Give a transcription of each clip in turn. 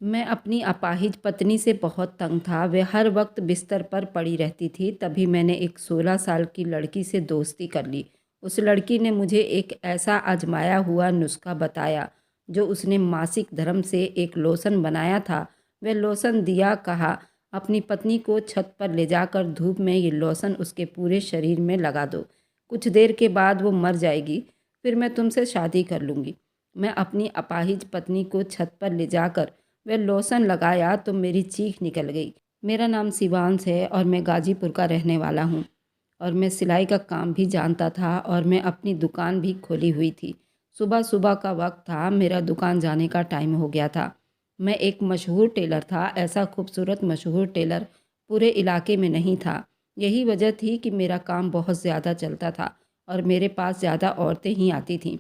मैं अपनी अपाहिज पत्नी से बहुत तंग था। वह हर वक्त बिस्तर पर पड़ी रहती थी। तभी मैंने एक 16 साल की लड़की से दोस्ती कर ली। उस लड़की ने मुझे एक ऐसा आजमाया हुआ नुस्खा बताया जो उसने मासिक धर्म से एक लोशन बनाया था। वह लोशन दिया, कहा अपनी पत्नी को छत पर ले जाकर धूप में ये लोशन उसके पूरे शरीर में लगा दो। कुछ देर के बाद वो मर जाएगी, फिर मैं तुमसे शादी कर लूँगी। मैं अपनी अपाहिज पत्नी को छत पर ले जाकर वह लोशन लगाया तो मेरी चीख निकल गई। मेरा नाम शिवांश है और मैं गाजीपुर का रहने वाला हूँ और मैं सिलाई का काम भी जानता था और मैं अपनी दुकान भी खोली हुई थी। सुबह सुबह का वक्त था, मेरा दुकान जाने का टाइम हो गया था। मैं एक मशहूर टेलर था। ऐसा खूबसूरत मशहूर टेलर पूरे इलाके में नहीं था। यही वजह थी कि मेरा काम बहुत ज़्यादा चलता था और मेरे पास ज़्यादा औरतें ही आती थीं।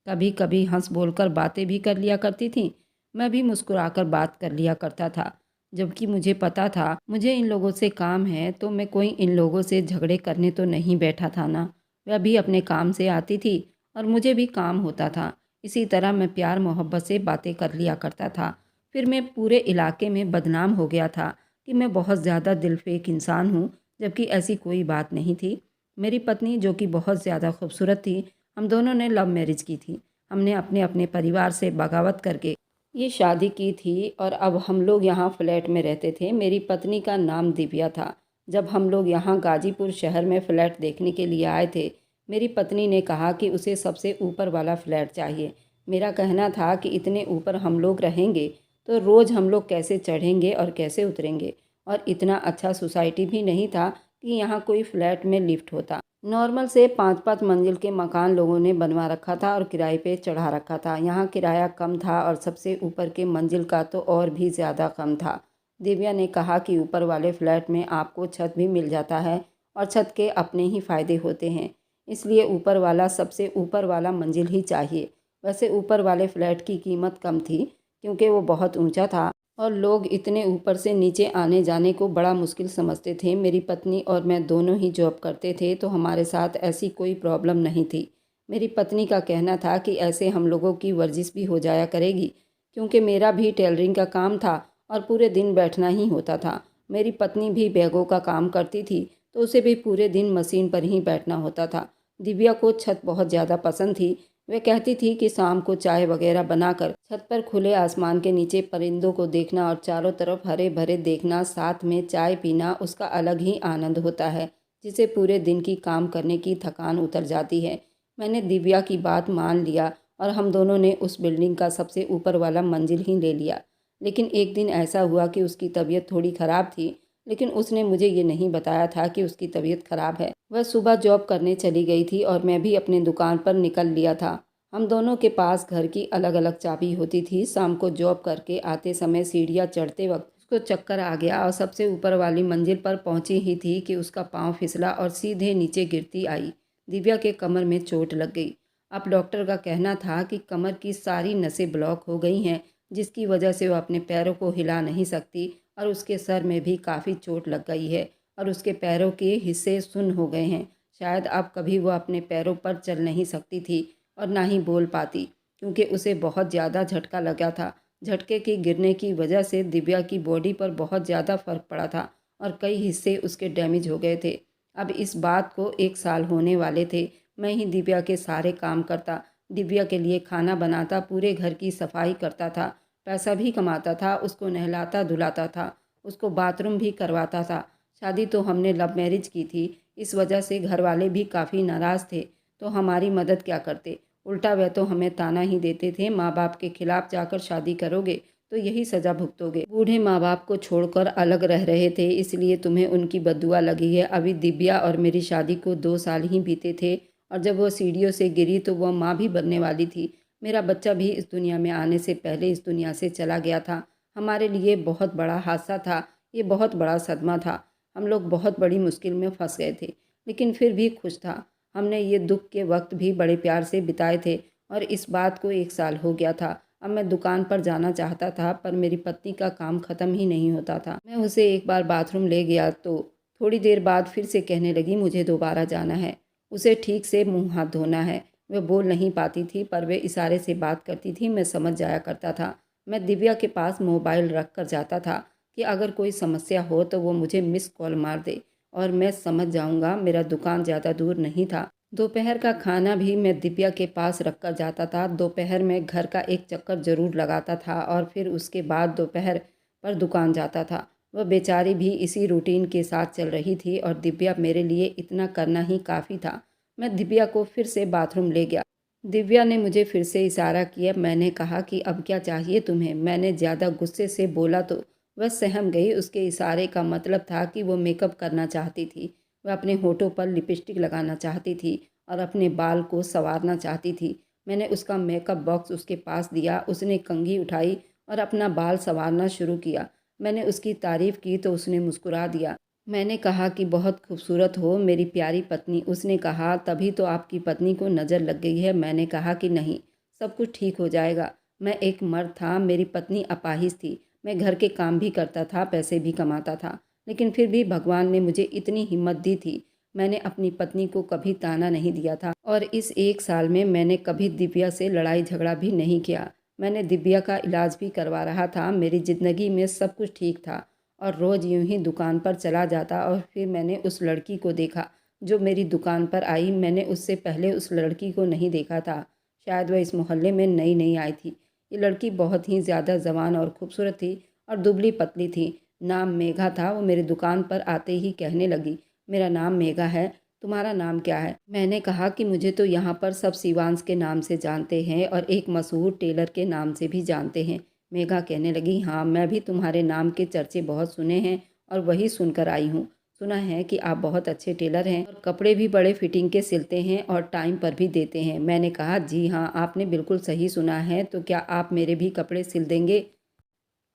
कभी कभी हंस बोलकर बातें भी कर लिया करती थीं। मैं भी मुस्कुराकर बात कर लिया करता था, जबकि मुझे पता था मुझे इन लोगों से काम है, तो मैं कोई इन लोगों से झगड़े करने तो नहीं बैठा था ना। वह भी अपने काम से आती थी और मुझे भी काम होता था। इसी तरह मैं प्यार मोहब्बत से बातें कर लिया करता था। फिर मैं पूरे इलाके में बदनाम हो गया था कि मैं बहुत ज़्यादा दिलफेक इंसान हूँ, जबकि ऐसी कोई बात नहीं थी। मेरी पत्नी, जो कि बहुत ज़्यादा खूबसूरत थी, हम दोनों ने लव मैरिज की थी। हमने अपने अपने परिवार से बगावत करके ये शादी की थी और अब हम लोग यहाँ फ्लैट में रहते थे। मेरी पत्नी का नाम दिव्या था। जब हम लोग यहाँ गाजीपुर शहर में फ़्लैट देखने के लिए आए थे, मेरी पत्नी ने कहा कि उसे सबसे ऊपर वाला फ़्लैट चाहिए। मेरा कहना था कि इतने ऊपर हम लोग रहेंगे तो रोज़ हम लोग कैसे चढ़ेंगे और कैसे उतरेंगे, और इतना अच्छा सोसाइटी भी नहीं था कि यहाँ कोई फ़्लैट में लिफ्ट होता। नॉर्मल से 5-5 मंजिल के मकान लोगों ने बनवा रखा था और किराए पे चढ़ा रखा था। यहाँ किराया कम था और सबसे ऊपर के मंजिल का तो और भी ज़्यादा कम था। दिव्या ने कहा कि ऊपर वाले फ्लैट में आपको छत भी मिल जाता है और छत के अपने ही फ़ायदे होते हैं, इसलिए ऊपर वाला, सबसे ऊपर वाला मंजिल ही चाहिए। वैसे ऊपर वाले फ्लैट की कीमत कम थी क्योंकि वो बहुत ऊंचा था और लोग इतने ऊपर से नीचे आने जाने को बड़ा मुश्किल समझते थे। मेरी पत्नी और मैं दोनों ही जॉब करते थे, तो हमारे साथ ऐसी कोई प्रॉब्लम नहीं थी। मेरी पत्नी का कहना था कि ऐसे हम लोगों की वर्जिश भी हो जाया करेगी, क्योंकि मेरा भी टेलरिंग का काम था और पूरे दिन बैठना ही होता था। मेरी पत्नी भी बैगों का काम करती थी, तो उसे भी पूरे दिन मशीन पर ही बैठना होता था। दिव्या को छत बहुत ज़्यादा पसंद थी। वह कहती थी कि शाम को चाय वगैरह बनाकर छत पर खुले आसमान के नीचे परिंदों को देखना और चारों तरफ हरे भरे देखना, साथ में चाय पीना, उसका अलग ही आनंद होता है, जिसे पूरे दिन की काम करने की थकान उतर जाती है। मैंने दिव्या की बात मान लिया और हम दोनों ने उस बिल्डिंग का सबसे ऊपर वाला मंजिल ही ले लिया। लेकिन एक दिन ऐसा हुआ कि उसकी तबीयत थोड़ी ख़राब थी, लेकिन उसने मुझे ये नहीं बताया था कि उसकी तबीयत ख़राब है। वह सुबह जॉब करने चली गई थी और मैं भी अपनी दुकान पर निकल लिया था। हम दोनों के पास घर की अलग अलग चाबी होती थी। शाम को जॉब करके आते समय सीढ़ियाँ चढ़ते वक्त उसको चक्कर आ गया और सबसे ऊपर वाली मंजिल पर पहुंची ही थी कि उसका पाँव फिसला और सीधे नीचे गिरती आई। दिव्या के कमर में चोट लग गई। अब डॉक्टर का कहना था कि कमर की सारी नसें ब्लॉक हो गई हैं, जिसकी वजह से वह अपने पैरों को हिला नहीं सकती और उसके सर में भी काफ़ी चोट लग गई है और उसके पैरों के हिस्से सुन्न हो गए हैं। शायद अब कभी वह अपने पैरों पर चल नहीं सकती थी और ना ही बोल पाती, क्योंकि उसे बहुत ज़्यादा झटका लगा था। झटके के गिरने की वजह से दिव्या की बॉडी पर बहुत ज़्यादा फर्क पड़ा था और कई हिस्से उसके डैमेज हो गए थे। अब इस बात को 1 साल होने वाले थे। मैं ही दिव्या के सारे काम करता, दिव्या के लिए खाना बनाता, पूरे घर की सफाई करता था, पैसा भी कमाता था, उसको नहलाता धुलाता था, उसको बाथरूम भी करवाता था। शादी तो हमने लव मैरिज की थी, इस वजह से घर वाले भी काफ़ी नाराज़ थे, तो हमारी मदद क्या करते। उल्टा वह तो हमें ताना ही देते थे, माँ बाप के खिलाफ जाकर शादी करोगे तो यही सज़ा भुगतोगे। बूढ़े माँ बाप को छोड़कर अलग रह रहे थे, इसलिए तुम्हें उनकी बद्दुआ लगी है। अभी दिव्या और मेरी शादी को 2 साल ही बीते थे और जब वह सीढ़ियों से गिरी तो वह माँ भी बनने वाली थी। मेरा बच्चा भी इस दुनिया में आने से पहले इस दुनिया से चला गया था। हमारे लिए बहुत बड़ा हादसा था, ये बहुत बड़ा सदमा था। हम लोग बहुत बड़ी मुश्किल में फंस गए थे, लेकिन फिर भी खुश था। हमने ये दुख के वक्त भी बड़े प्यार से बिताए थे और इस बात को 1 साल हो गया था। अब मैं दुकान पर जाना चाहता था, पर मेरी पत्नी का काम ख़त्म ही नहीं होता था। मैं उसे एक बार बाथरूम ले गया तो थोड़ी देर बाद फिर से कहने लगी, मुझे दोबारा जाना है, उसे ठीक से मुंह हाथ धोना है। वह बोल नहीं पाती थी, पर वे इशारे से बात करती थी, मैं समझ जाया करता था। मैं दिव्या के पास मोबाइल रख कर जाता था कि अगर कोई समस्या हो तो वो मुझे मिस कॉल मार दे और मैं समझ जाऊंगा। मेरा दुकान ज़्यादा दूर नहीं था। दोपहर का खाना भी मैं दिव्या के पास रख कर जाता था। दोपहर में घर का एक चक्कर ज़रूर लगाता था और फिर उसके बाद दोपहर पर दुकान जाता था। वह बेचारी भी इसी रूटीन के साथ चल रही थी और दिव्या मेरे लिए इतना करना ही काफ़ी था। मैं दिव्या को फिर से बाथरूम ले गया। दिव्या ने मुझे फिर से इशारा किया। मैंने कहा कि अब क्या चाहिए तुम्हें? मैंने ज़्यादा गुस्से से बोला तो वह सहम गई। उसके इशारे का मतलब था कि वो मेकअप करना चाहती थी। वह अपने होठों पर लिपस्टिक लगाना चाहती थी और अपने बाल को संवारना चाहती थी। मैंने उसका मेकअप बॉक्स उसके पास दिया। उसने कंघी उठाई और अपना बाल संवारना शुरू किया। मैंने उसकी तारीफ़ की तो उसने मुस्कुरा दिया। मैंने कहा कि बहुत खूबसूरत हो मेरी प्यारी पत्नी। उसने कहा तभी तो आपकी पत्नी को नज़र लग गई है। मैंने कहा कि नहीं, सब कुछ ठीक हो जाएगा। मैं एक मर्द था, मेरी पत्नी अपाहिज थी। मैं घर के काम भी करता था, पैसे भी कमाता था, लेकिन फिर भी भगवान ने मुझे इतनी हिम्मत दी थी। मैंने अपनी पत्नी को कभी ताना नहीं दिया था और इस 1 साल में मैंने कभी दिव्या से लड़ाई झगड़ा भी नहीं किया। मैंने दिव्या का इलाज भी करवा रहा था। मेरी ज़िंदगी में सब कुछ ठीक था और रोज़ यूं ही दुकान पर चला जाता। और फिर मैंने उस लड़की को देखा जो मेरी दुकान पर आई। मैंने उससे पहले उस लड़की को नहीं देखा था। शायद वह इस मोहल्ले में नई नई आई थी। ये लड़की बहुत ही ज़्यादा जवान और खूबसूरत थी और दुबली पतली थी। नाम मेघा था। वो मेरी दुकान पर आते ही कहने लगी, मेरा नाम मेघा है, तुम्हारा नाम क्या है? मैंने कहा कि मुझे तो यहाँ पर सब शिवांश के नाम से जानते हैं और एक मशहूर टेलर के नाम से भी जानते हैं। मेघा कहने लगी, हाँ मैं भी तुम्हारे नाम के चर्चे बहुत सुने हैं और वही सुनकर आई हूँ। सुना है कि आप बहुत अच्छे टेलर हैं और कपड़े भी बड़े फिटिंग के सिलते हैं और टाइम पर भी देते हैं। मैंने कहा, जी हाँ, आपने बिल्कुल सही सुना है। तो क्या आप मेरे भी कपड़े सिल देंगे?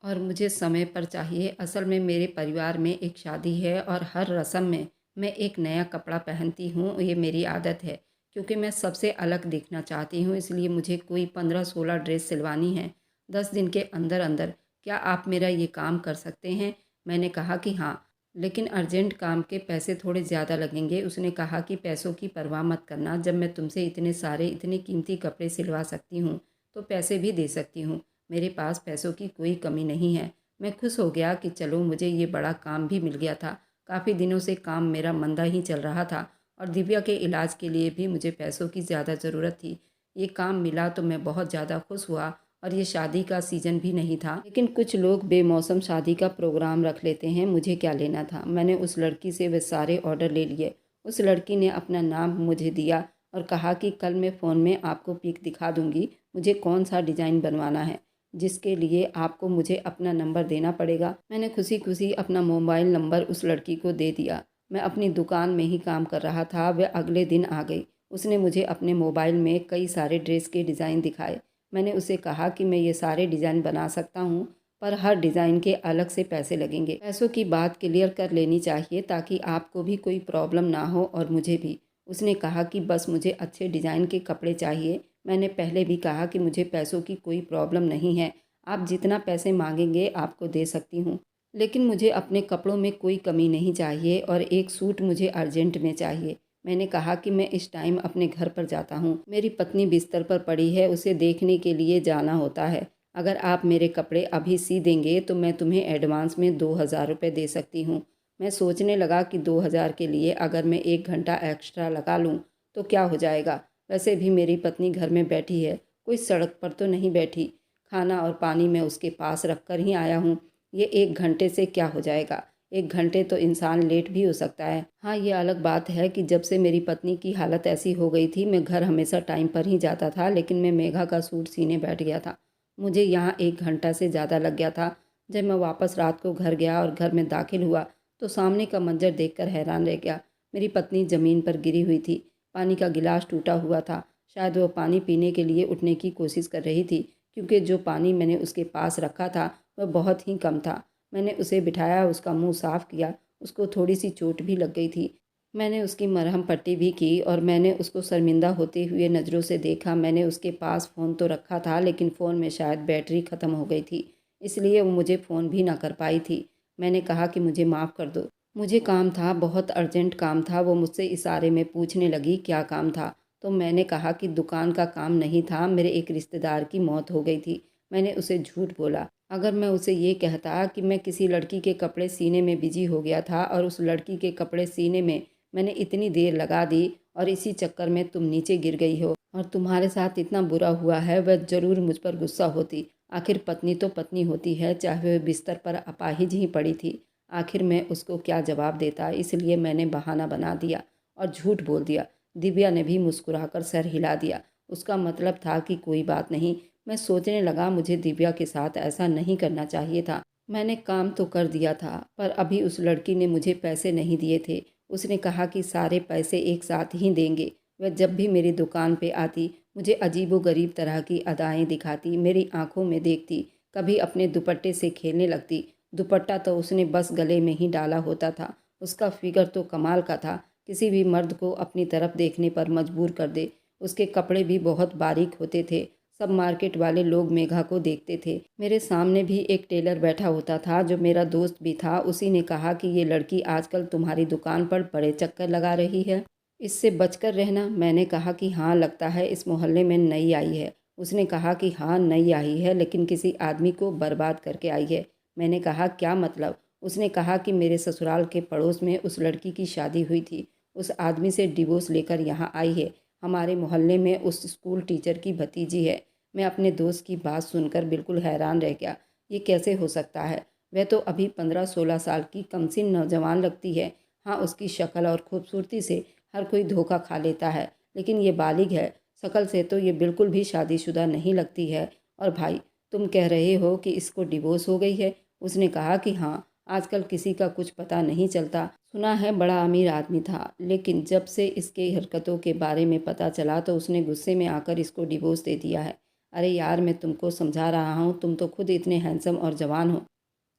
और मुझे समय पर चाहिए। असल में मेरे परिवार में एक शादी है और हर रस्म में मैं एक नया कपड़ा पहनती हूँ। ये मेरी आदत है क्योंकि मैं सबसे अलग दिखना चाहती हूँ। इसलिए मुझे कोई 15-16 ड्रेस सिलवानी है 10 दिन के अंदर अंदर। क्या आप मेरा ये काम कर सकते हैं? मैंने कहा कि हाँ, लेकिन अर्जेंट काम के पैसे थोड़े ज़्यादा लगेंगे। उसने कहा कि पैसों की परवाह मत करना। जब मैं तुमसे इतने सारे इतने कीमती कपड़े सिलवा सकती हूँ तो पैसे भी दे सकती हूँ। मेरे पास पैसों की कोई कमी नहीं है। मैं खुश हो गया कि चलो मुझे ये बड़ा काम भी मिल गया था। काफ़ी दिनों से काम मेरा मंदा ही चल रहा था और दिव्या के इलाज के लिए भी मुझे पैसों की ज़्यादा ज़रूरत थी। ये काम मिला तो मैं बहुत ज़्यादा खुश हुआ। और ये शादी का सीज़न भी नहीं था, लेकिन कुछ लोग बेमौसम शादी का प्रोग्राम रख लेते हैं। मुझे क्या लेना था? मैंने उस लड़की से वे सारे ऑर्डर ले लिए। उस लड़की ने अपना नाम मुझे दिया और कहा कि कल मैं फ़ोन में आपको पिक दिखा दूँगी मुझे कौन सा डिज़ाइन बनवाना है, जिसके लिए आपको मुझे अपना नंबर देना पड़ेगा। मैंने खुशी खुशी अपना मोबाइल नंबर उस लड़की को दे दिया। मैं अपनी दुकान में ही काम कर रहा था। वह अगले दिन आ गई। उसने मुझे अपने मोबाइल में कई सारे ड्रेस के डिज़ाइन दिखाए। मैंने उसे कहा कि मैं ये सारे डिज़ाइन बना सकता हूँ, पर हर डिज़ाइन के अलग से पैसे लगेंगे। पैसों की बात क्लियर कर लेनी चाहिए ताकि आपको भी कोई प्रॉब्लम ना हो और मुझे भी। उसने कहा कि बस मुझे अच्छे डिज़ाइन के कपड़े चाहिए। मैंने पहले भी कहा कि मुझे पैसों की कोई प्रॉब्लम नहीं है। आप जितना पैसे मांगेंगे आपको दे सकती हूँ, लेकिन मुझे अपने कपड़ों में कोई कमी नहीं चाहिए और एक सूट मुझे अर्जेंट में चाहिए। मैंने कहा कि मैं इस टाइम अपने घर पर जाता हूँ। मेरी पत्नी बिस्तर पर पड़ी है, उसे देखने के लिए जाना होता है। अगर आप मेरे कपड़े अभी सी देंगे तो मैं तुम्हें एडवांस में 2000 रुपये दे सकती हूँ। मैं सोचने लगा कि 2000 के लिए अगर मैं 1 घंटा एक्स्ट्रा लगा लूँ तो क्या हो जाएगा। वैसे भी मेरी पत्नी घर में बैठी है, कोई सड़क पर तो नहीं बैठी। खाना और पानी मैं उसके पास रख कर ही आया हूँ। ये 1 घंटे से क्या हो जाएगा? 1 घंटे तो इंसान लेट भी हो सकता है। हाँ, ये अलग बात है कि जब से मेरी पत्नी की हालत ऐसी हो गई थी, मैं घर हमेशा टाइम पर ही जाता था, लेकिन मैं मेघा का सूट सीने बैठ गया था। मुझे यहाँ 1 घंटा से ज़्यादा लग गया था। जब मैं वापस रात को घर गया और घर में दाखिल हुआ तो सामने का मंजर देखकर हैरान रह गया। मेरी पत्नी ज़मीन पर गिरी हुई थी। पानी का गिलास टूटा हुआ था। शायद वो पानी पीने के लिए उठने की कोशिश कर रही थी, क्योंकि जो पानी मैंने उसके पास रखा था वह बहुत ही कम था। मैंने उसे बिठाया, उसका मुंह साफ़ किया। उसको थोड़ी सी चोट भी लग गई थी। मैंने उसकी मरहम पट्टी भी की और मैंने उसको शर्मिंदा होते हुए नज़रों से देखा। मैंने उसके पास फ़ोन तो रखा था, लेकिन फ़ोन में शायद बैटरी ख़त्म हो गई थी, इसलिए वो मुझे फ़ोन भी ना कर पाई थी। मैंने कहा कि मुझे माफ़ कर दो, मुझे काम था, बहुत अर्जेंट काम था। वो मुझसे इशारे में पूछने लगी क्या काम था, तो मैंने कहा कि दुकान का काम नहीं था, मेरे एक रिश्तेदार की मौत हो गई थी। मैंने उसे झूठ बोला। अगर मैं उसे ये कहता कि मैं किसी लड़की के कपड़े सीने में बिजी हो गया था और उस लड़की के कपड़े सीने में मैंने इतनी देर लगा दी और इसी चक्कर में तुम नीचे गिर गई हो और तुम्हारे साथ इतना बुरा हुआ है, वह ज़रूर मुझ पर गुस्सा होती। आखिर पत्नी तो पत्नी होती है, चाहे वह बिस्तर पर अपाहिज ही पड़ी थी। आखिर मैं उसको क्या जवाब देता, इसलिए मैंने बहाना बना दिया और झूठ बोल दिया। दिव्या ने भी मुस्कुराकर सर हिला दिया। उसका मतलब था कि कोई बात नहीं। मैं सोचने लगा मुझे दिव्या के साथ ऐसा नहीं करना चाहिए था। मैंने काम तो कर दिया था, पर अभी उस लड़की ने मुझे पैसे नहीं दिए थे। उसने कहा कि सारे पैसे एक साथ ही देंगे। वह जब भी मेरी दुकान पे आती मुझे अजीबोगरीब तरह की अदाएं दिखाती, मेरी आंखों में देखती, कभी अपने दुपट्टे से खेलने लगती। दुपट्टा तो उसने बस गले में ही डाला होता था। उसका फिगर तो कमाल का था, किसी भी मर्द को अपनी तरफ देखने पर मजबूर कर दे। उसके कपड़े भी बहुत बारीक होते थे। सब मार्केट वाले लोग मेघा को देखते थे। मेरे सामने भी एक टेलर बैठा होता था जो मेरा दोस्त भी था। उसी ने कहा कि ये लड़की आजकल तुम्हारी दुकान पर बड़े चक्कर लगा रही है, इससे बचकर रहना। मैंने कहा कि हाँ, लगता है इस मोहल्ले में नई आई है। उसने कहा कि हाँ नई आई है, लेकिन किसी आदमी को बर्बाद करके आई है। मैंने कहा क्या मतलब? उसने कहा कि मेरे ससुराल के पड़ोस में उस लड़की की शादी हुई थी, उस आदमी से डिवोर्स लेकर यहाँ आई है। हमारे मोहल्ले में उस स्कूल टीचर की भतीजी है। मैं अपने दोस्त की बात सुनकर बिल्कुल हैरान रह गया। ये कैसे हो सकता है? वह तो अभी 15-16 साल की कमसिन नौजवान लगती है। हाँ, उसकी शक्ल और खूबसूरती से हर कोई धोखा खा लेता है, लेकिन ये बालिग है। शक्ल से तो ये बिल्कुल भी शादीशुदा नहीं लगती है। और भाई, तुम कह रहे हो कि इसको डिवोर्स हो गई है? उसने कहा कि हाँ, आजकल किसी का कुछ पता नहीं चलता। सुना है बड़ा अमीर आदमी था, लेकिन जब से इसके हरकतों के बारे में पता चला तो उसने गुस्से में आकर इसको डिवोर्स दे दिया है। अरे यार, मैं तुमको समझा रहा हूँ, तुम तो खुद इतने हैंडसम और जवान हो।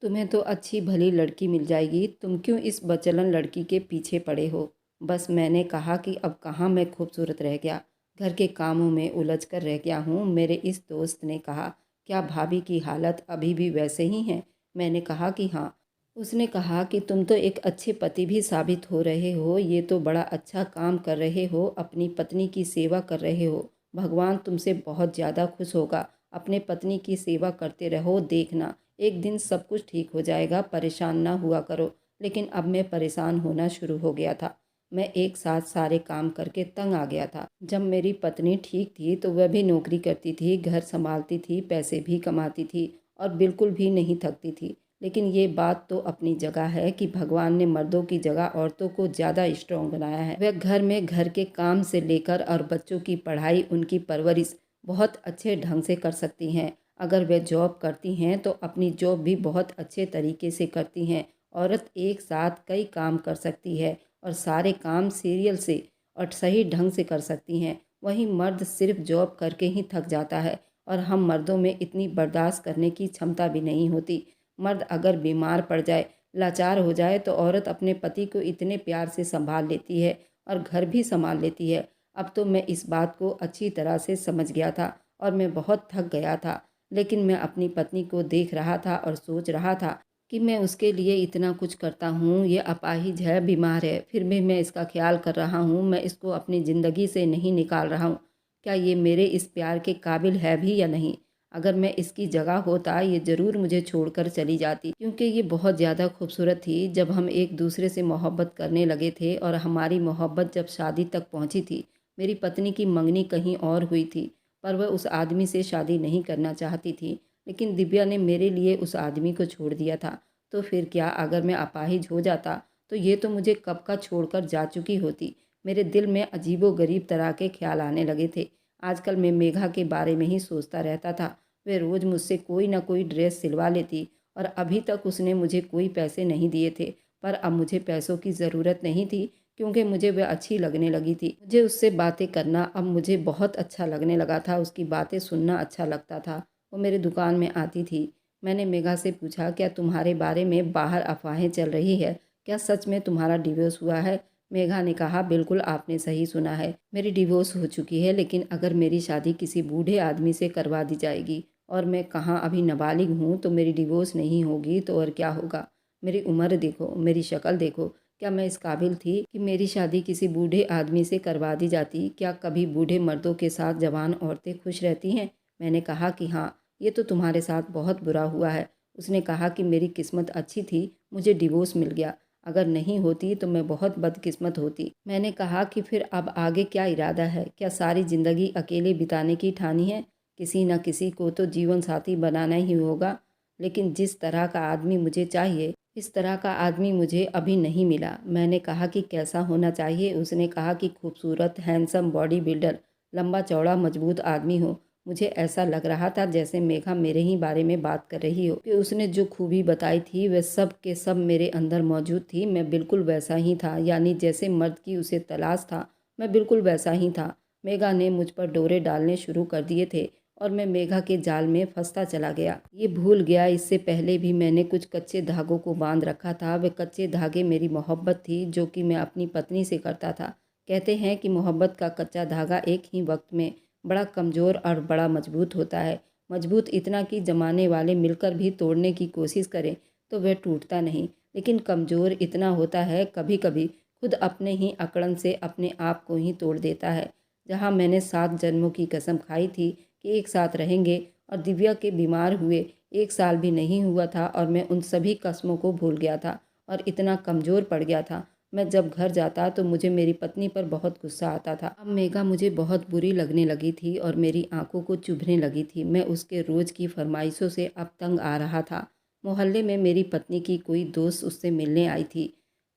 तुम्हें तो अच्छी भली लड़की मिल जाएगी, तुम क्यों इस बचलन लड़की के पीछे पड़े हो? बस मैंने कहा कि अब कहाँ मैं खूबसूरत रह गया, घर के कामों में उलझ कर रह गया हूँ। मेरे इस दोस्त ने कहा, क्या भाभी की हालत अभी भी वैसे ही है? मैंने कहा कि हाँ। उसने कहा कि तुम तो एक अच्छे पति भी साबित हो रहे हो, ये तो बड़ा अच्छा काम कर रहे हो, अपनी पत्नी की सेवा कर रहे हो। भगवान तुमसे बहुत ज़्यादा खुश होगा। अपने पत्नी की सेवा करते रहो, देखना एक दिन सब कुछ ठीक हो जाएगा, परेशान ना हुआ करो। लेकिन अब मैं परेशान होना शुरू हो गया था। मैं एक साथ सारे काम करके तंग आ गया था। जब मेरी पत्नी ठीक थी तो वह भी नौकरी करती थी, घर संभालती थी, पैसे भी कमाती थी और बिल्कुल भी नहीं थकती थी। लेकिन ये बात तो अपनी जगह है कि भगवान ने मर्दों की जगह औरतों को ज़्यादा स्ट्रॉन्ग बनाया है। वह घर में घर के काम से लेकर और बच्चों की पढ़ाई, उनकी परवरिश बहुत अच्छे ढंग से कर सकती हैं। अगर वे जॉब करती हैं तो अपनी जॉब भी बहुत अच्छे तरीके से करती हैं। औरत एक साथ कई काम कर सकती है और सारे काम सीरियल से और सही ढंग से कर सकती हैं। वहीं मर्द सिर्फ जॉब करके ही थक जाता है और हम मर्दों में इतनी बर्दाश्त करने की क्षमता भी नहीं होती। मर्द अगर बीमार पड़ जाए, लाचार हो जाए तो औरत अपने पति को इतने प्यार से संभाल लेती है और घर भी संभाल लेती है। अब तो मैं इस बात को अच्छी तरह से समझ गया था और मैं बहुत थक गया था। लेकिन मैं अपनी पत्नी को देख रहा था और सोच रहा था कि मैं उसके लिए इतना कुछ करता हूँ, ये अपाहिज है, बीमार है, फिर भी मैं इसका ख्याल कर रहा हूँ, मैं इसको अपनी ज़िंदगी से नहीं निकाल रहा हूँ। क्या ये मेरे इस प्यार के काबिल है भी या नहीं? अगर मैं इसकी जगह होता ये ज़रूर मुझे छोड़कर चली जाती, क्योंकि ये बहुत ज़्यादा खूबसूरत थी। जब हम एक दूसरे से मोहब्बत करने लगे थे और हमारी मोहब्बत जब शादी तक पहुँची थी, मेरी पत्नी की मंगनी कहीं और हुई थी, पर वह उस आदमी से शादी नहीं करना चाहती थी। लेकिन दिव्या ने मेरे लिए उस आदमी को छोड़ दिया था। तो फिर क्या, अगर मैं अपाहिज हो जाता तो ये तो मुझे कब का छोड़कर जा चुकी होती। मेरे दिल में अजीबोगरीब तरह के ख्याल आने लगे थे। आजकल मैं मेघा के बारे में ही सोचता रहता था। वह रोज़ मुझसे कोई ना कोई ड्रेस सिलवा लेती और अभी तक उसने मुझे कोई पैसे नहीं दिए थे। पर अब मुझे पैसों की ज़रूरत नहीं थी, क्योंकि मुझे वह अच्छी लगने लगी थी। मुझे उससे बातें करना अब मुझे बहुत अच्छा लगने लगा था, उसकी बातें सुनना अच्छा लगता था। वो मेरी दुकान में आती थी। मैंने मेघा से पूछा, क्या तुम्हारे बारे में बाहर अफवाहें चल रही है? क्या सच में तुम्हारा डिवोर्स हुआ है? मेघा ने कहा, बिल्कुल आपने सही सुना है, मेरी डिवोर्स हो चुकी है। लेकिन अगर मेरी शादी किसी बूढ़े आदमी से करवा दी जाएगी और मैं कहाँ अभी नाबालिग हूँ, तो मेरी डिवोर्स नहीं होगी तो और क्या होगा? मेरी उम्र देखो, मेरी शक्ल देखो, क्या मैं इस काबिल थी कि मेरी शादी किसी बूढ़े आदमी से करवा दी जाती? क्या कभी बूढ़े मर्दों के साथ जवान औरतें खुश रहती हैं? मैंने कहा कि हाँ, ये तो तुम्हारे साथ बहुत बुरा हुआ है। उसने कहा कि मेरी किस्मत अच्छी थी, मुझे डिवोर्स मिल गया। अगर नहीं होती तो मैं बहुत बदकिस्मत होती। मैंने कहा कि फिर अब आगे क्या इरादा है? क्या सारी ज़िंदगी अकेले बिताने की ठानी है? किसी न किसी को तो जीवन साथी बनाना ही होगा। लेकिन जिस तरह का आदमी मुझे चाहिए, इस तरह का आदमी मुझे अभी नहीं मिला। मैंने कहा कि कैसा होना चाहिए? उसने कहा कि खूबसूरत, हैंडसम, बॉडी बिल्डर, लंबा चौड़ा, मजबूत आदमी हो। मुझे ऐसा लग रहा था जैसे मेघा मेरे ही बारे में बात कर रही हो, कि उसने जो खूबी बताई थी वह सब के सब मेरे अंदर मौजूद थी। मैं बिल्कुल वैसा ही था, यानी जैसे मर्द की उसे तलाश था, मैं बिल्कुल वैसा ही था। मेघा ने मुझ पर डोरे डालने शुरू कर दिए थे और मैं मेघा के जाल में फंसता चला गया। ये भूल गया इससे पहले भी मैंने कुछ कच्चे धागों को बांध रखा था। वे कच्चे धागे मेरी मोहब्बत थी, जो कि मैं अपनी पत्नी से करता था। कहते हैं कि मोहब्बत का कच्चा धागा एक ही वक्त में बड़ा कमज़ोर और बड़ा मजबूत होता है। मजबूत इतना कि जमाने वाले मिलकर भी तोड़ने की कोशिश करें तो वह टूटता नहीं, लेकिन कमज़ोर इतना होता है कभी कभी खुद अपने ही अकड़न से अपने आप को ही तोड़ देता है। जहाँ मैंने 7 जन्मों की कसम खाई थी कि एक साथ रहेंगे, और दिव्या के बीमार हुए 1 साल भी नहीं हुआ था और मैं उन सभी कसमों को भूल गया था और इतना कमज़ोर पड़ गया था। मैं जब घर जाता तो मुझे मेरी पत्नी पर बहुत गुस्सा आता था। अब मेघा मुझे बहुत बुरी लगने लगी थी और मेरी आंखों को चुभने लगी थी। मैं उसके रोज़ की फरमाइशों से अब तंग आ रहा था। मोहल्ले में मेरी पत्नी की कोई दोस्त उससे मिलने आई थी।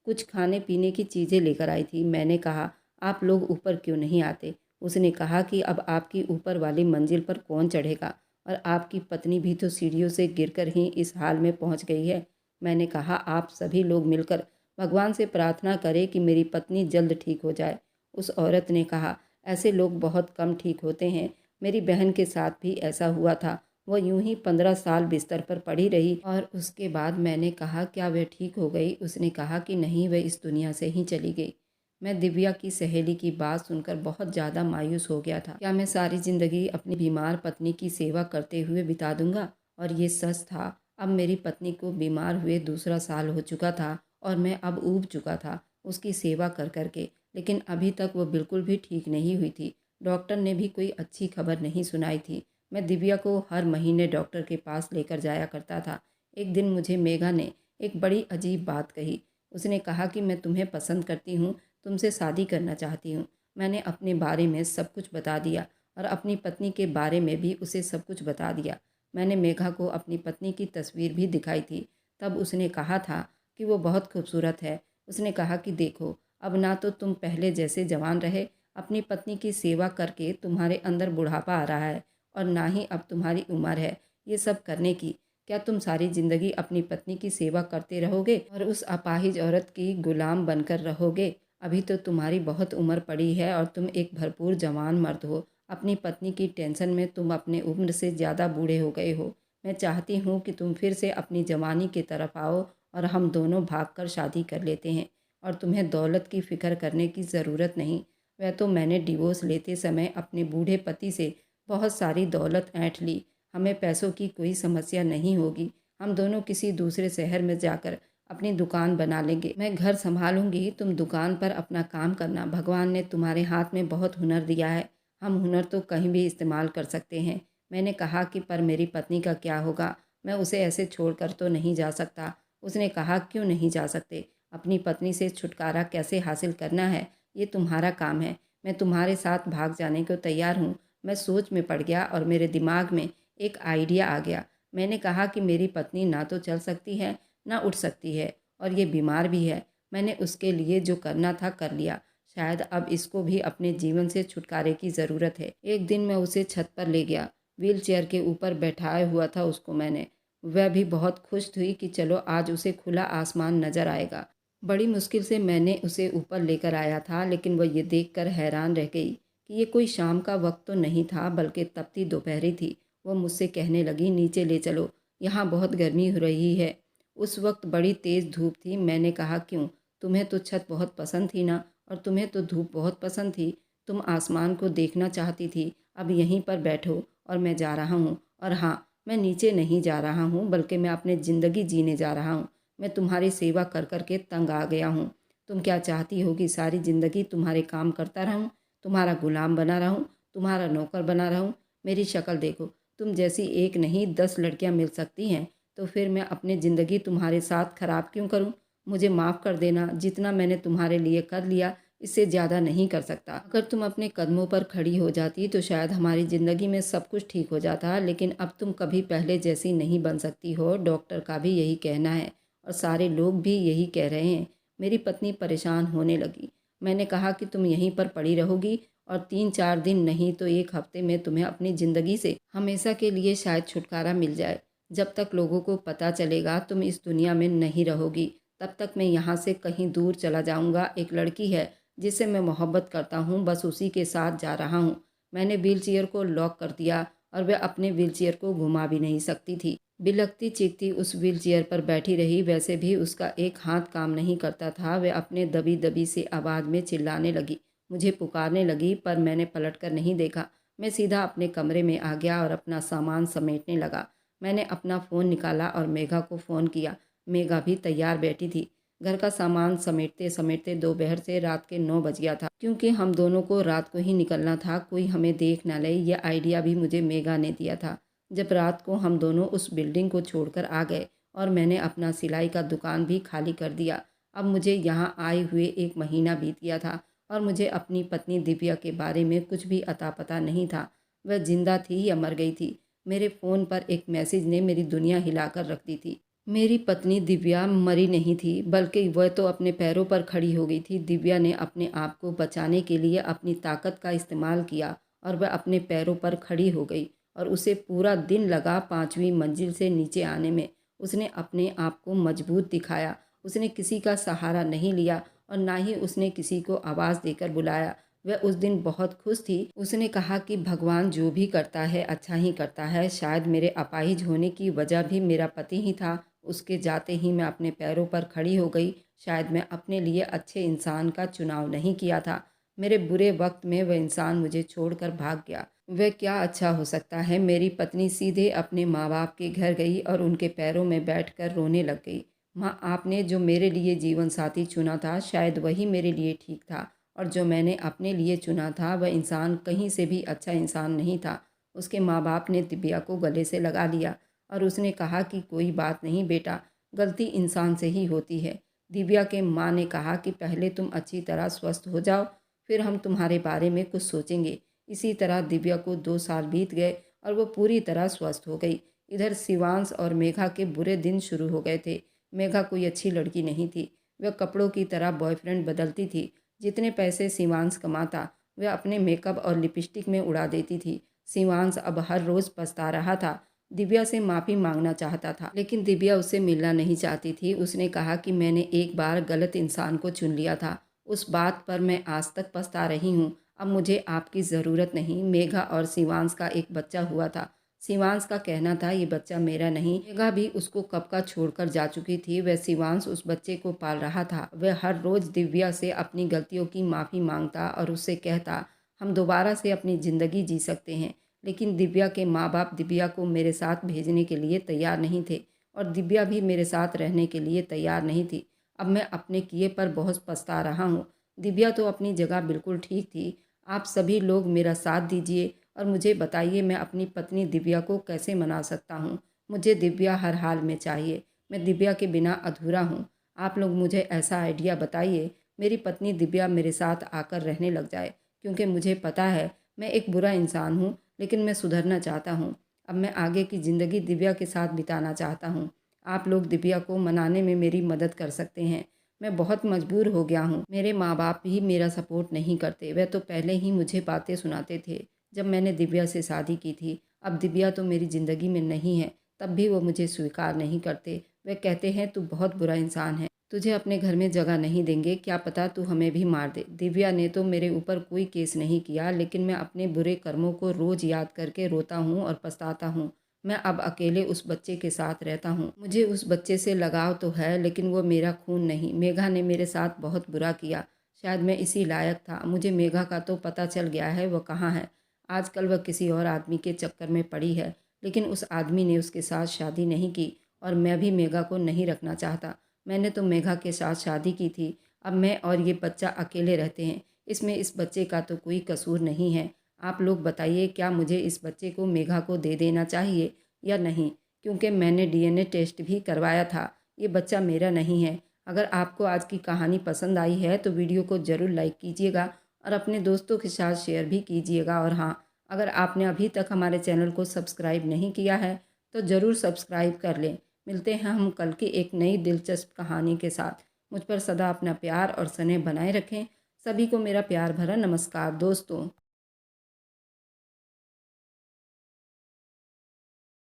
कुछ खाने पीने की चीज़ें लेकर आई थी। मैंने कहा, आप लोग ऊपर क्यों नहीं आते? उसने कहा कि अब आपकी ऊपर वाली मंजिल पर कौन चढ़ेगा, और आपकी पत्नी भी तो सीढ़ियों से गिरकर ही इस हाल में पहुंच गई है। मैंने कहा, आप सभी लोग मिलकर भगवान से प्रार्थना करें कि मेरी पत्नी जल्द ठीक हो जाए। उस औरत ने कहा, ऐसे लोग बहुत कम ठीक होते हैं। मेरी बहन के साथ भी ऐसा हुआ था। वह यूं ही 15 साल बिस्तर पर पड़ी रही और उसके बाद मैंने कहा, क्या वह ठीक हो गई? उसने कहा कि नहीं, वह इस दुनिया से ही चली गई। मैं दिव्या की सहेली की बात सुनकर बहुत ज़्यादा मायूस हो गया था। क्या मैं सारी ज़िंदगी अपनी बीमार पत्नी की सेवा करते हुए बिता दूंगा? और ये सच था। अब मेरी पत्नी को बीमार हुए दूसरा साल हो चुका था और मैं अब ऊब चुका था उसकी सेवा कर करके, लेकिन अभी तक वो बिल्कुल भी ठीक नहीं हुई थी। डॉक्टर ने भी कोई अच्छी खबर नहीं सुनाई थी। मैं दिव्या को हर महीने डॉक्टर के पास लेकर जाया करता था। एक दिन मुझे मेघा ने एक बड़ी अजीब बात कही। उसने कहा कि मैं तुम्हें पसंद करती हूँ, तुमसे शादी करना चाहती हूँ। मैंने अपने बारे में सब कुछ बता दिया और अपनी पत्नी के बारे में भी उसे सब कुछ बता दिया। मैंने मेघा को अपनी पत्नी की तस्वीर भी दिखाई थी। तब उसने कहा था कि वो बहुत खूबसूरत है। उसने कहा कि देखो, अब ना तो तुम पहले जैसे जवान रहे, अपनी पत्नी की सेवा करके तुम्हारे अंदर बुढ़ापा आ रहा है, और ना ही अब तुम्हारी उम्र है ये सब करने की। क्या तुम सारी ज़िंदगी अपनी पत्नी की सेवा करते रहोगे और उस अपाहिज औरत की गुलाम बनकर रहोगे? अभी तो तुम्हारी बहुत उम्र पड़ी है और तुम एक भरपूर जवान मर्द हो। अपनी पत्नी की टेंशन में तुम अपने उम्र से ज़्यादा बूढ़े हो गए हो। मैं चाहती हूँ कि तुम फिर से अपनी जवानी की तरफ आओ और हम दोनों भागकर शादी कर लेते हैं, और तुम्हें दौलत की फ़िक्र करने की ज़रूरत नहीं। वह तो मैंने डिवोर्स लेते समय अपने बूढ़े पति से बहुत सारी दौलत ऐंठ ली। हमें पैसों की कोई समस्या नहीं होगी। हम दोनों किसी दूसरे शहर में जाकर अपनी दुकान बना लेंगे। मैं घर संभालूंगी, तुम दुकान पर अपना काम करना। भगवान ने तुम्हारे हाथ में बहुत हुनर दिया है। हम हुनर तो कहीं भी इस्तेमाल कर सकते हैं। मैंने कहा कि पर मेरी पत्नी का क्या होगा? मैं उसे ऐसे छोड़कर तो नहीं जा सकता। उसने कहा, क्यों नहीं जा सकते? अपनी पत्नी से छुटकारा कैसे हासिल करना है ये तुम्हारा काम है। मैं तुम्हारे साथ भाग जाने को तैयार हूँ। मैं सोच में पड़ गया और मेरे दिमाग में एक आइडिया आ गया। मैंने कहा कि मेरी पत्नी ना तो चल सकती है, ना उठ सकती है, और ये बीमार भी है। मैंने उसके लिए जो करना था कर लिया। शायद अब इसको भी अपने जीवन से छुटकारे की ज़रूरत है। एक दिन मैं उसे छत पर ले गया। व्हील चेयर के ऊपर बैठाया हुआ था उसको मैंने। वह भी बहुत खुश हुई कि चलो आज उसे खुला आसमान नज़र आएगा। बड़ी मुश्किल से मैंने उसे ऊपर लेकर आया था, लेकिन वह ये देखकर हैरान रह गई कि ये कोई शाम का वक्त तो नहीं था, बल्कि तपती दोपहरी थी। वह मुझसे कहने लगी, नीचे ले चलो, यहाँ बहुत गर्मी हो रही है। उस वक्त बड़ी तेज़ धूप थी। मैंने कहा, क्यों? तुम्हें तो छत बहुत पसंद थी ना, और तुम्हें तो धूप बहुत पसंद थी। तुम आसमान को देखना चाहती थी। अब यहीं पर बैठो और मैं जा रहा हूँ। और हाँ, मैं नीचे नहीं जा रहा हूँ, बल्कि मैं अपनी ज़िंदगी जीने जा रहा हूँ। मैं तुम्हारी सेवा कर कर के तंग आ गया हूँ। तुम क्या चाहती हो कि सारी ज़िंदगी तुम्हारे काम करता रहूँ, तुम्हारा गुलाम बना रहूँ, तुम्हारा नौकर बना रहूँ? मेरी शक्ल देखो, तुम जैसी एक नहीं 10 लड़कियां मिल सकती हैं, तो फिर मैं अपनी ज़िंदगी तुम्हारे साथ ख़राब क्यों करूं? मुझे माफ़ कर देना, जितना मैंने तुम्हारे लिए कर लिया इससे ज़्यादा नहीं कर सकता। अगर तुम अपने कदमों पर खड़ी हो जाती तो शायद हमारी ज़िंदगी में सब कुछ ठीक हो जाता, लेकिन अब तुम कभी पहले जैसी नहीं बन सकती हो। डॉक्टर का भी यही कहना है और सारे लोग भी यही कह रहे हैं। मेरी पत्नी परेशान होने लगी। मैंने कहा कि तुम यहीं पर पड़ी रहोगी और 3-4 दिन नहीं तो 1 हफ्ते में तुम्हें अपनी ज़िंदगी से हमेशा के लिए शायद छुटकारा मिल जाए। जब तक लोगों को पता चलेगा तुम इस दुनिया में नहीं रहोगी, तब तक मैं यहाँ से कहीं दूर चला जाऊँगा। एक लड़की है जिससे मैं मोहब्बत करता हूँ, बस उसी के साथ जा रहा हूँ। मैंने व्हीलचेयर को लॉक कर दिया और वह अपने व्हीलचेयर को घुमा भी नहीं सकती थी। बिलखती चीखती उस व्हीलचेयर पर बैठी रही। वैसे भी उसका एक हाथ काम नहीं करता था। वह अपने दबी दबी से आवाज़ में चिल्लाने लगी, मुझे पुकारने लगी, पर मैंने पलटकर नहीं देखा। मैं सीधा अपने कमरे में आ गया और अपना सामान समेटने लगा। मैंने अपना फ़ोन निकाला और मेघा को फ़ोन किया। मेघा भी तैयार बैठी थी। घर का सामान समेटते समेटते दोपहर से रात के 9 बज गया था। क्योंकि हम दोनों को रात को ही निकलना था, कोई हमें देख न ले, यह आइडिया भी मुझे मेघा ने दिया था। जब रात को हम दोनों उस बिल्डिंग को छोड़कर आ गए और मैंने अपना सिलाई का दुकान भी खाली कर दिया। अब मुझे यहाँ आए हुए 1 महीना बीत गया था और मुझे अपनी पत्नी दिव्या के बारे में कुछ भी अता पता नहीं था। वह जिंदा थी या मर गई थी। मेरे फ़ोन पर एक मैसेज ने मेरी दुनिया हिलाकर रख दी थी। मेरी पत्नी दिव्या मरी नहीं थी, बल्कि वह तो अपने पैरों पर खड़ी हो गई थी। दिव्या ने अपने आप को बचाने के लिए अपनी ताकत का इस्तेमाल किया और वह अपने पैरों पर खड़ी हो गई और उसे पूरा दिन लगा 5वीं मंजिल से नीचे आने में। उसने अपने आप को मजबूत दिखाया। उसने किसी का सहारा नहीं लिया और ना ही उसने किसी को आवाज़ देकर बुलाया। वह उस दिन बहुत खुश थी। उसने कहा कि भगवान जो भी करता है अच्छा ही करता है। शायद मेरे अपाहिज होने की वजह भी मेरा पति ही था। उसके जाते ही मैं अपने पैरों पर खड़ी हो गई। शायद मैं अपने लिए अच्छे इंसान का चुनाव नहीं किया था। मेरे बुरे वक्त में वह इंसान मुझे छोड़कर भाग गया। वह क्या अच्छा हो सकता है। मेरी पत्नी सीधे अपने माँ बाप के घर गई और उनके पैरों में बैठकर रोने लग गई। माँ, आपने जो मेरे लिए जीवन साथी चुना था शायद वही मेरे लिए ठीक था, और जो मैंने अपने लिए चुना था वह इंसान कहीं से भी अच्छा इंसान नहीं था। उसके माँ बाप ने दिव्या को गले से लगा लिया और उसने कहा कि कोई बात नहीं बेटा, गलती इंसान से ही होती है। दिव्या के माँ ने कहा कि पहले तुम अच्छी तरह स्वस्थ हो जाओ, फिर हम तुम्हारे बारे में कुछ सोचेंगे। इसी तरह दिव्या को 2 साल बीत गए और वो पूरी तरह स्वस्थ हो गई। इधर शिवांश और मेघा के बुरे दिन शुरू हो गए थे। मेघा कोई अच्छी लड़की नहीं थी। वह कपड़ों की तरह बॉयफ्रेंड बदलती थी। जितने पैसे शिवांश कमाता वह अपने मेकअप और लिपस्टिक में उड़ा देती थी। शिवांश अब हर रोज़ पछता रहा था। दिव्या से माफ़ी मांगना चाहता था, लेकिन दिव्या उससे मिलना नहीं चाहती थी। उसने कहा कि मैंने एक बार गलत इंसान को चुन लिया था। उस बात पर मैं आज तक पछता रही हूँ। अब मुझे आपकी ज़रूरत नहीं। मेघा और शिवांश का एक बच्चा हुआ था। शिवांश का कहना था ये बच्चा मेरा नहीं। मेघा भी उसको कब का छोड़कर जा चुकी थी। वह शिवांश उस बच्चे को पाल रहा था। वह हर रोज़ दिव्या से अपनी गलतियों की माफ़ी मांगता और उससे कहता हम दोबारा से अपनी ज़िंदगी जी सकते हैं। लेकिन दिव्या के माँ बाप दिव्या को मेरे साथ भेजने के लिए तैयार नहीं थे और दिव्या भी मेरे साथ रहने के लिए तैयार नहीं थी। अब मैं अपने किए पर बहुत पछता रहा हूँ। दिव्या तो अपनी जगह बिल्कुल ठीक थी। आप सभी लोग मेरा साथ दीजिए और मुझे बताइए मैं अपनी पत्नी दिव्या को कैसे मना सकता हूँ। मुझे दिव्या हर हाल में चाहिए। मैं दिव्या के बिना अधूरा हूँ। आप लोग मुझे ऐसा आइडिया बताइए मेरी पत्नी दिव्या मेरे साथ आकर रहने लग जाए, क्योंकि मुझे पता है मैं एक बुरा इंसान हूँ, लेकिन मैं सुधरना चाहता हूँ। अब मैं आगे की ज़िंदगी दिव्या के साथ बिताना चाहता हूँ। आप लोग दिव्या को मनाने में मेरी मदद कर सकते हैं। मैं बहुत मजबूर हो गया हूँ। मेरे माँ बाप भी मेरा सपोर्ट नहीं करते। वह तो पहले ही मुझे बातें सुनाते थे जब मैंने दिव्या से शादी की थी। अब दिव्या तो मेरी ज़िंदगी में नहीं है, तब भी वो मुझे स्वीकार नहीं करते। वे कहते हैं तू बहुत बुरा इंसान है, तुझे अपने घर में जगह नहीं देंगे, क्या पता तू हमें भी मार दे। दिव्या ने तो मेरे ऊपर कोई केस नहीं किया, लेकिन मैं अपने बुरे कर्मों को रोज़ याद करके रोता हूँ और पछताता हूँ। मैं अब अकेले उस बच्चे के साथ रहता हूँ। मुझे उस बच्चे से लगाव तो है, लेकिन वो मेरा खून नहीं। मेघा ने मेरे साथ बहुत बुरा किया। शायद मैं इसी लायक था। मुझे मेघा का तो पता चल गया है वो कहाँ है। आजकल वह किसी और आदमी के चक्कर में पड़ी है, लेकिन उस आदमी ने उसके साथ शादी नहीं की और मैं भी मेघा को नहीं रखना चाहता। मैंने तो मेघा के साथ शादी की थी। अब मैं और ये बच्चा अकेले रहते हैं। इसमें इस बच्चे का तो कोई कसूर नहीं है। आप लोग बताइए, क्या मुझे इस बच्चे को मेघा को दे देना चाहिए या नहीं, क्योंकि मैंने डीएनए टेस्ट भी करवाया था। ये बच्चा मेरा नहीं है। अगर आपको आज की कहानी पसंद आई है तो वीडियो को ज़रूर लाइक कीजिएगा और अपने दोस्तों के साथ शेयर भी कीजिएगा। और हाँ, अगर आपने अभी तक हमारे चैनल को सब्सक्राइब नहीं किया है तो ज़रूर सब्सक्राइब कर लें। मिलते हैं हम कल की एक नई दिलचस्प कहानी के साथ। मुझ पर सदा अपना प्यार और स्नेह बनाए रखें। सभी को मेरा प्यार भरा नमस्कार दोस्तों।